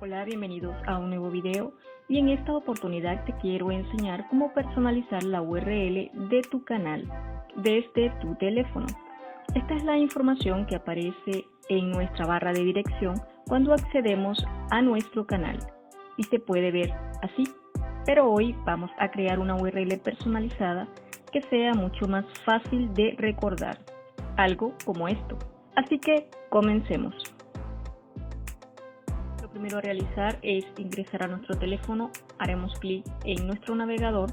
Hola, bienvenidos a un nuevo video y en esta oportunidad te quiero enseñar cómo personalizar la URL de tu canal desde tu teléfono. Esta es la información que aparece en nuestra barra de dirección cuando accedemos a nuestro canal y se puede ver así, pero hoy vamos a crear una URL personalizada que sea mucho más fácil de recordar, algo como esto. Así que comencemos. Lo primero a realizar es ingresar a nuestro teléfono, haremos clic en nuestro navegador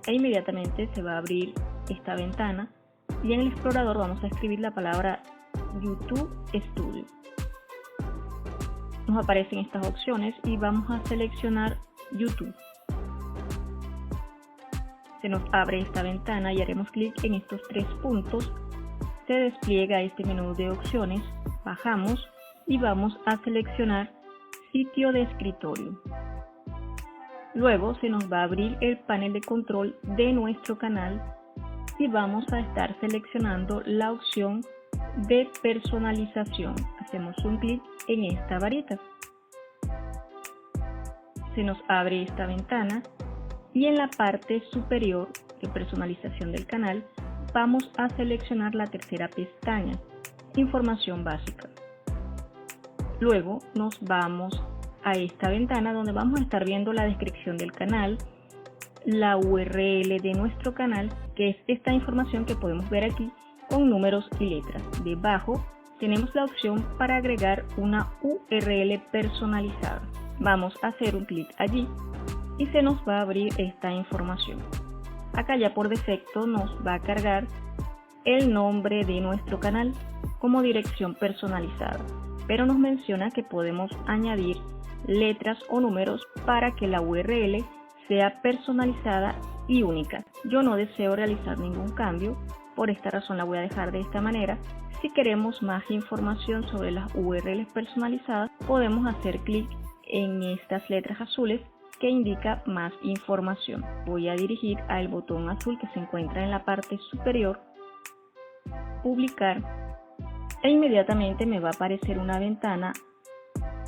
e inmediatamente se va a abrir esta ventana y en el explorador vamos a escribir la palabra YouTube Studio. Nos aparecen estas opciones y vamos a seleccionar YouTube. Se nos abre esta ventana y haremos clic en estos tres puntos. Se despliega este menú de opciones, bajamos y vamos a seleccionar sitio de escritorio. Luego se nos va a abrir el panel de control de nuestro canal y vamos a estar seleccionando la opción de personalización. Hacemos un clic en esta varita. Se nos abre esta ventana y en la parte superior de personalización del canal vamos a seleccionar la tercera pestaña, información básica. Luego nos vamos a esta ventana donde vamos a estar viendo la descripción del canal, la URL de nuestro canal, que es esta información que podemos ver aquí con números y letras. Debajo tenemos la opción para agregar una URL personalizada. Vamos a hacer un clic allí y se nos va a abrir esta información. Acá ya por defecto nos va a cargar el nombre de nuestro canal como dirección personalizada, pero nos menciona que podemos añadir letras o números para que la URL sea personalizada y única. Yo no deseo realizar ningún cambio, por esta razón la voy a dejar de esta manera. Si queremos más información sobre las URLs personalizadas, podemos hacer clic en estas letras azules que indica más información. Voy a dirigir al botón azul que se encuentra en la parte superior, publicar, e inmediatamente me va a aparecer una ventana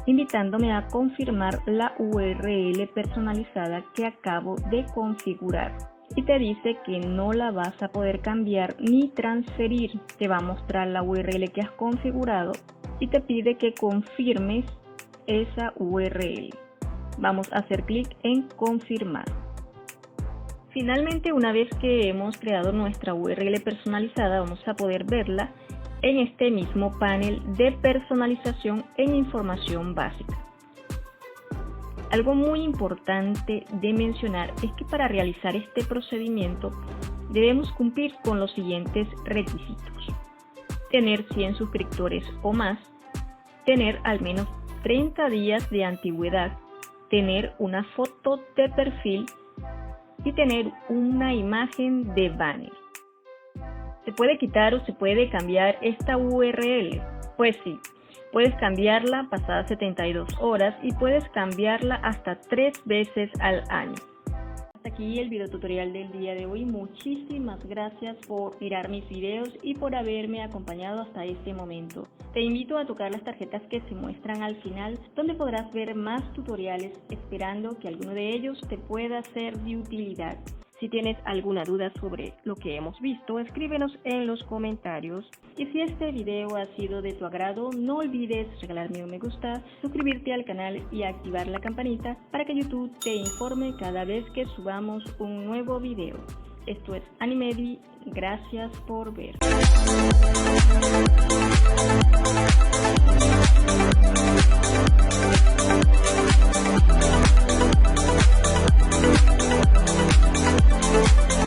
invitándome a confirmar la URL personalizada que acabo de configurar. Y te dice que no la vas a poder cambiar ni transferir. Te va a mostrar la URL que has configurado y te pide que confirmes esa URL. Vamos a hacer clic en confirmar. Finalmente, una vez que hemos creado nuestra URL personalizada, vamos a poder verla en este mismo panel de personalización en información básica. Algo muy importante de mencionar es que para realizar este procedimiento debemos cumplir con los siguientes requisitos: tener 100 suscriptores o más, tener al menos 30 días de antigüedad, tener una foto de perfil y tener una imagen de banner. ¿Se puede quitar o se puede cambiar esta URL? Pues sí, puedes cambiarla pasadas 72 horas y puedes cambiarla hasta 3 veces al año. Hasta aquí el video tutorial del día de hoy. Muchísimas gracias por mirar mis videos y por haberme acompañado hasta este momento. Te invito a tocar las tarjetas que se muestran al final, donde podrás ver más tutoriales, esperando que alguno de ellos te pueda ser de utilidad. Si tienes alguna duda sobre lo que hemos visto, escríbenos en los comentarios. Y si este video ha sido de tu agrado, no olvides regalarme un me gusta, suscribirte al canal y activar la campanita para que YouTube te informe cada vez que subamos un nuevo video. Esto es Animedi, gracias por ver.